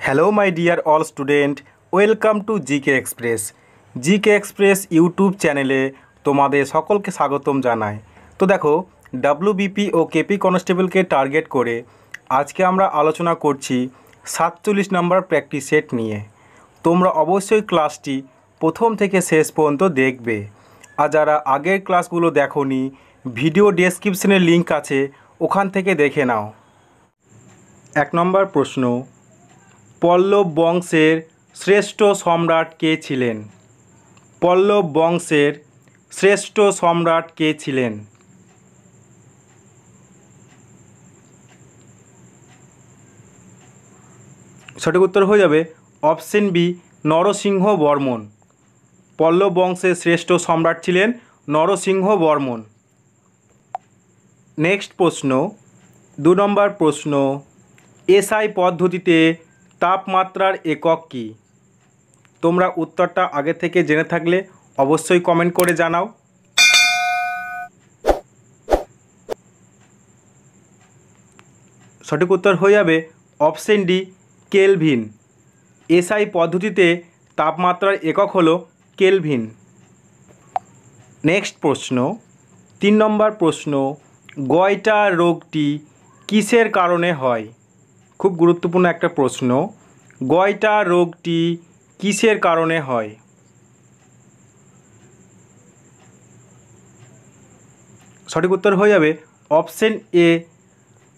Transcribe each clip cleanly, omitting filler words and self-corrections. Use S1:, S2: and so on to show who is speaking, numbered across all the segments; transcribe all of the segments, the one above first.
S1: Hello my dear all student, welcome to GK express. GK express YouTube চ্যানেলে তোমাদের সকলকে স্বাগতম জানাই। তো দেখো, ডাব্লিউবিপি ও কেপি কনস্টেবলকে টার্গেট করে আজকে আমরা আলোচনা করছি 47 নম্বর প্র্যাকটিস সেট নিয়ে। তোমরা অবশ্যই ক্লাসটি প্রথম থেকে শেষ পর্যন্ত দেখবে, আর যারা আগের ক্লাসগুলো দেখোনি, ভিডিও ডেসক্রিপশনে লিঙ্ক আছে, ওখান থেকে দেখে নাও। 1 নম্বর প্রশ্ন, পল্লব বংশের শ্রেষ্ঠ সম্রাট কে ছিলেন? পল্লব বংশের শ্রেষ্ঠ সম্রাট কে ছিলেন? সঠিক উত্তর হয়ে যাবে অপশন বি, নরসিংহ বর্মন। পল্লব বংশের শ্রেষ্ঠ সম্রাট ছিলেন নরসিংহ বর্মন। নেক্সট প্রশ্ন, 2 নম্বর প্রশ্ন, এসআই পদ্ধতিতে তাপমাত্রার একক কী? তোমরা উত্তরটা আগে থেকে জেনে থাকলে অবশ্যই কমেন্ট করে জানাও। সঠিক উত্তর হয়ে যাবে অপশন ডি, কেলভিন। এসআই পদ্ধতিতে তাপমাত্রার একক হলো কেলভিন। নেক্সট প্রশ্ন, 3 নম্বর প্রশ্ন, গয়টা রোগটি কিসের কারণে হয়? খুব গুরুত্বপূর্ণ একটা প্রশ্ন। গয়টা রোগটি কিসের কারণে হয়? সঠিক উত্তর হয়ে যাবে অপশন এ,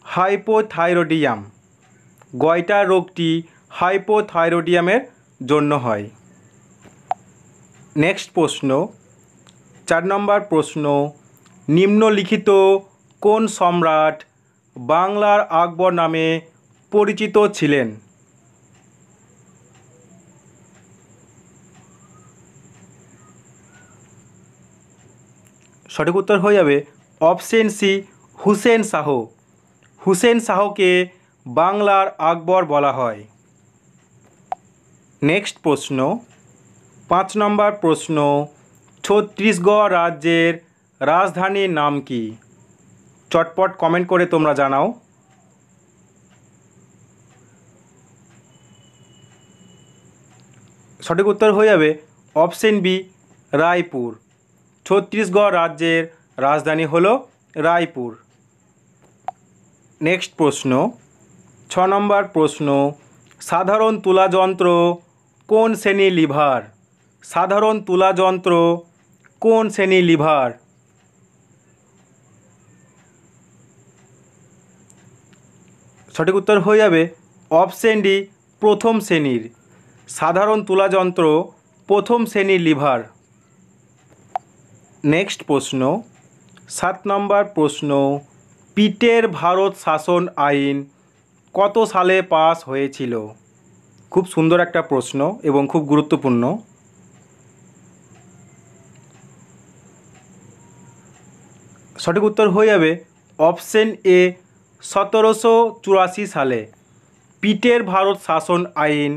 S1: হাইপোথাইরয়েডিয়াম। গয়টা রোগটি হাইপোথাইরয়েডিয়ামের জন্য হয়। নেক্সট প্রশ্ন, 4 নম্বর প্রশ্ন, নিম্নলিখিত কোন সম্রাট বাংলার আকবর নামে পরিচিত ছিলেন? সঠিক উত্তর হয়ে যাবে অপশন সি, হুসেন শাহ। হুসেন শাহকে বাংলার আকবর বলা হয়। নেক্সট প্রশ্ন, 5 নম্বর প্রশ্ন, ছত্তিশগড় রাজ্যের রাজধানীর নাম কি? চটপট কমেন্ট করে তোমরা জানাও। সঠিক উত্তর হয়ে যাবে অপশন বি, রায়পুর। ছত্তিশগড় রাজ্যের রাজধানী হলো রায়পুর। নেক্সট প্রশ্ন, 6 নম্বর প্রশ্ন, সাধারণ তুলাযন্ত্র কোন শ্রেণীর লিভার? সাধারণ তুলাযন্ত্র কোন শ্রেণীর লিভার? সঠিক উত্তর হয়ে যাবে অপশন ডি, প্রথম শ্রেণীর। সাধারণ তুলাযন্ত্র প্রথম শ্রেণীর লিভার। নেক্সট প্রশ্ন, 7 নম্বর প্রশ্ন, পিটের ভারত শাসন আইন কত সালে পাস হয়েছিল? খুব সুন্দর একটা প্রশ্ন এবং খুব গুরুত্বপূর্ণ। সঠিক উত্তর হয়ে যাবে অপশন এ, 1784 সালে। পিটের ভারত শাসন আইন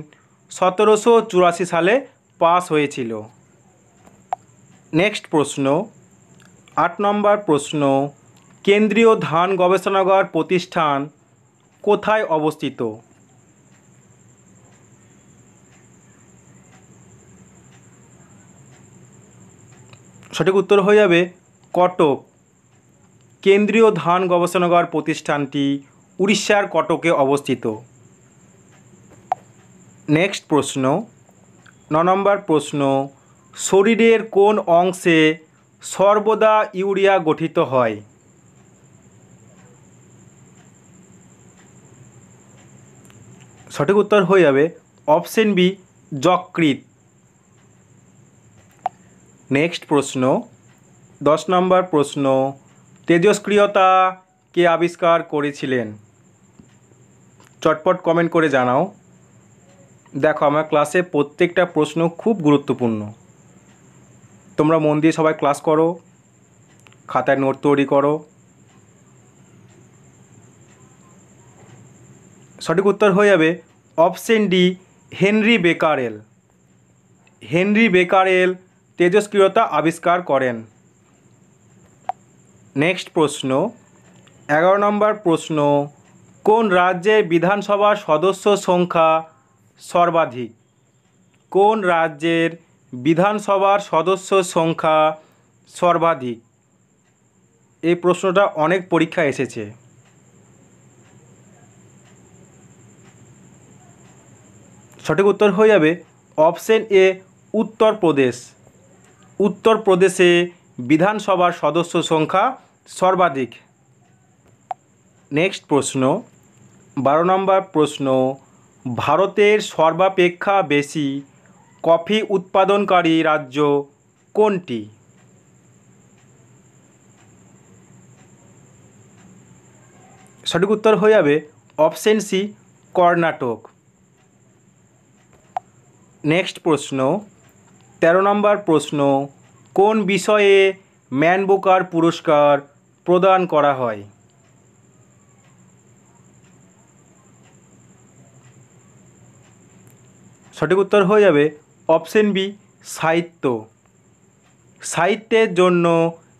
S1: 1784 সালে পাস হয়েছিল। নেক্সট প্রশ্ন, 8 নম্বর প্রশ্ন, কেন্দ্রীয় ধান গবেষণাগার প্রতিষ্ঠান কোথায় অবস্থিত? সঠিক উত্তর হয়ে যাবে কটক। কেন্দ্রীয় ধান গবেষণাগার প্রতিষ্ঠানটি উড়িষ্যার কটকে অবস্থিত। নেক্সট প্রশ্ন, 9 নম্বর প্রশ্ন, শরীরের কোন অংশে সর্বদা ইউরিয়া গঠিত হয়? সঠিক উত্তর হয়ে যাবে অপশন বি, যকৃৎ। নেক্সট প্রশ্ন, 10 নম্বর প্রশ্ন, তেজস্ক্রিয়তা কে আবিষ্কার করেছিলেন? চটপট কমেন্ট করে জানাও। দেখো, আমার ক্লাসে প্রত্যেকটা প্রশ্ন খুব গুরুত্বপূর্ণ। তোমরা মন দিয়ে সবাই ক্লাস করো, খাতায় নোট তৈরি করো। সঠিক উত্তর হয়ে যাবে option D, Henri Becquerel. Henri Becquerel তেজস্ক্রিয়তা আবিষ্কার করেন। নেক্সট প্রশ্ন, 11 নম্বর প্রশ্ন, কোন রাজ্যের বিধানসভার সদস্য সংখ্যা সর্বাধিক? কোন রাজ্যের বিধানসভার সদস্যর সংখ্যা সর্বাধিক? এই প্রশ্নটা অনেক পরীক্ষায় এসেছে। সঠিক উত্তর হয়ে যাবে অপশন এ উত্তরপ্রদেশ। উত্তরপ্রদেশে বিধানসভার সদস্য সংখ্যা সর্বাধিক। নেক্সট প্রশ্ন 12 নম্বর প্রশ্ন, ভারতের সর্বাপেক্ষা বেশি কফি উৎপাদনকারী রাজ্য কোনটি? সঠিক উত্তর হয়ে যাবে অপশন সি কর্ণাটক। নেক্সট প্রশ্ন 13 নম্বর প্রশ্ন, কোন বিষয়ে ম্যান বুকার পুরস্কার প্রদান করা হয়? সঠিক উত্তর হয়ে যাবে অপশন বি সাহিত্য। সাহিত্যের জন্য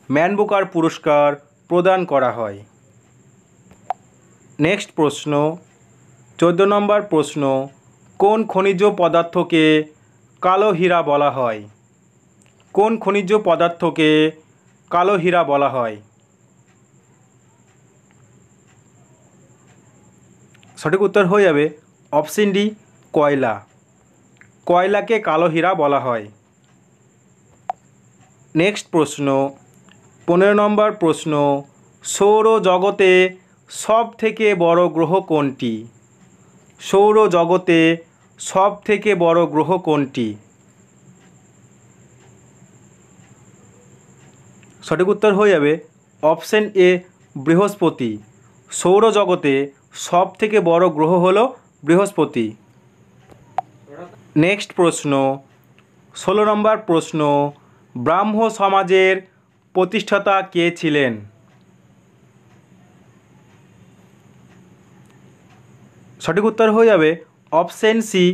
S1: ম্যান বুকার পুরস্কার প্রদান করা হয়। নেক্সট প্রশ্ন 14 নম্বর প্রশ্ন, কোন খনিজ পদার্থকে কালো হীরা বলা হয়? কোন খনিজ পদার্থকে কালো হীরা বলা হয়? সঠিক উত্তর হয়ে যাবে অপশন ডি কয়লা। কয়লাকে কালো হীরা বলা হয়। নেক্সট প্রশ্ন 15 নম্বর প্রশ্ন, সৌরজগতে সব থেকে বড় গ্রহ কোনটি? সৌরজগতে সব থেকে বড় গ্রহ কোনটি? সঠিক উত্তর হয়ে যাবে অপশন এ বৃহস্পতি। সৌরজগতে সব থেকে বড় গ্রহ হলো বৃহস্পতি। নেক্সট প্রশ্ন 16 নম্বর প্রশ্ন, ব্রাহ্ম সমাজের প্রতিষ্ঠাতা কে ছিলেন? সঠিক উত্তর হয়ে যাবে অপশন সি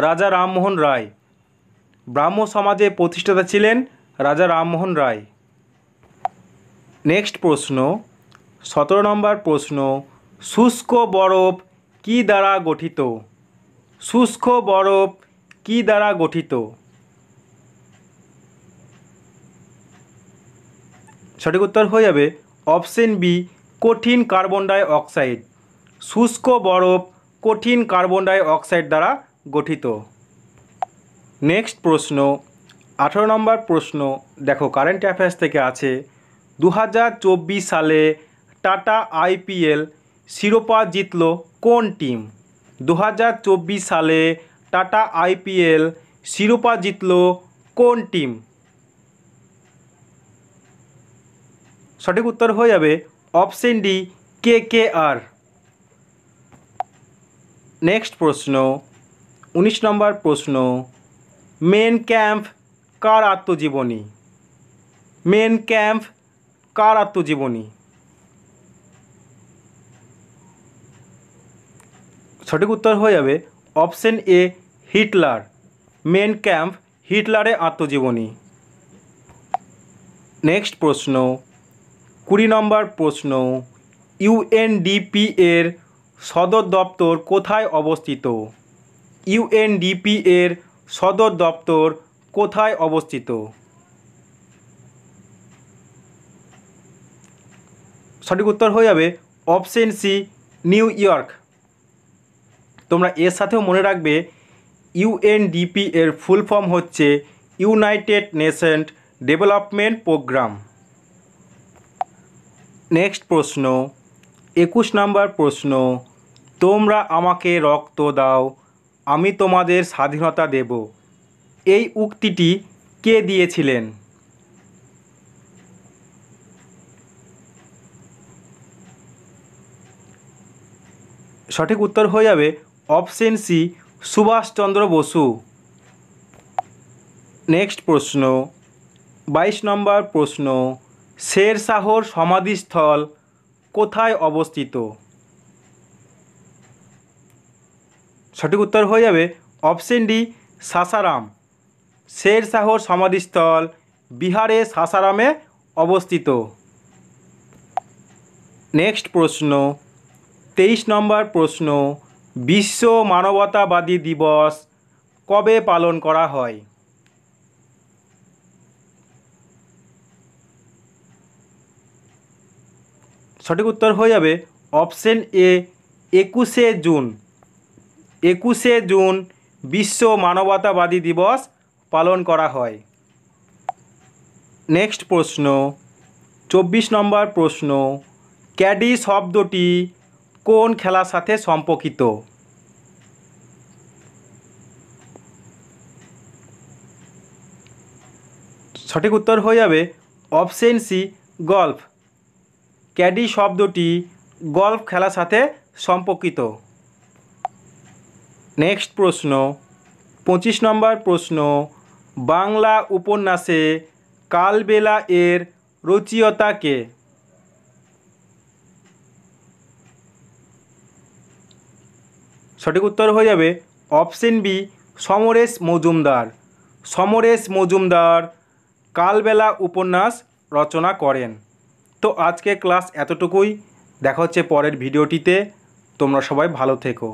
S1: রাজা রামমোহন রায়। ব্রাহ্ম সমাজের প্রতিষ্ঠাতা ছিলেন রাজা রামমোহন রায়। নেক্সট প্রশ্ন 17 নম্বর প্রশ্ন, শুষ্ক বরফ কী দ্বারা গঠিত? শুষ্ক বরফ কী দ্বারা গঠিত? সঠিক উত্তর হয়ে যাবে অপশন বি কঠিন কার্বন ডাই অক্সাইড। শুষ্ক বরফ কঠিন কার্বন ডাই অক্সাইড দ্বারা গঠিত। নেক্সট প্রশ্ন 18 নম্বর প্রশ্ন, দেখো কারেন্ট অ্যাফেয়ার্স থেকে আছে, 2024 সালে টাটা আইপিএল শিরোপা জিতল কোন টিম? 2024 সালে টাটা আইপিএল শিরোপা জিতল কোন টিম? সঠিক উত্তর হয়ে যাবে অপশন ডি কেকেআর। নেক্সট প্রশ্ন 19 নম্বর প্রশ্ন, মেন ক্যাম্প কার আত্মজীবনী? মেন ক্যাম্প কার আত্মজীবনী? সঠিক উত্তর হয়ে যাবে option A Hitler. Mein Kampf হিটলারের আত্মজীবনী। নেক্সট প্রশ্ন 20 নম্বর প্রশ্ন, ইউএনডিপি এর সদর দপ্তর কোথায় অবস্থিত? ইউএনডিপি এর সদর দপ্তর কোথায় অবস্থিত? সঠিক উত্তর হয়ে যাবে অপশন সি নিউ ইয়র্ক। তোমরা এর সাথেও মনে রাখবে ইউএনডিপি এর ফুল ফর্ম হচ্ছে United Nations Development Programme. Next প্রশ্ন 21 নম্বর প্রশ্ন, তোমরা আমাকে রক্ত দাও আমি তোমাদের স্বাধীনতা দেব, এই উক্তিটি কে দিয়েছিলেন? সঠিক উত্তর হয়ে যাবে option C Subhas Chandra Basu. Next প্রশ্ন 22 নম্বর প্রশ্ন, শের শাহর সমাধিস্থল কোথায় অবস্থিত? সঠিক উত্তর হয়ে যাবে অপশন ডি সাসারাম। শের শাহর সমাধিস্থল বিহারে সাসারামে অবস্থিত। নেক্সট প্রশ্ন 23 নম্বর প্রশ্ন, বিশ্ব মানবতাবাদী দিবস কবে পালন করা হয়? সঠিক উত্তর হয়ে যাবে অপশন এ 21শে জুন। 21শে জুন বিশ্ব মানবতাবাদী দিবস পালন করা হয়। নেক্সট প্রশ্ন, 24 নম্বর প্রশ্ন, ক্যাডি শব্দটি কোন খেলার সাথে সম্পর্কিত? সঠিক উত্তর হয়ে যাবে অপশন সি গল্ফ। ক্যাডি শব্দটি গল্ফ খেলার সাথে সম্পর্কিত। নেক্সট প্রশ্ন, 25 নম্বর প্রশ্ন, বাংলা উপন্যাসে কালবেলা এর রচয়িতা কে? সঠিক উত্তর হয়ে যাবে অপশন বি সমরেশ মজুমদার। সমরেশ মজুমদার কালবেলা উপন্যাস রচনা করেন। তো আজকে ক্লাস এতটুকুই, দেখা হচ্ছে পরের ভিডিওটিতে। তোমরা সবাই ভালো থেকো।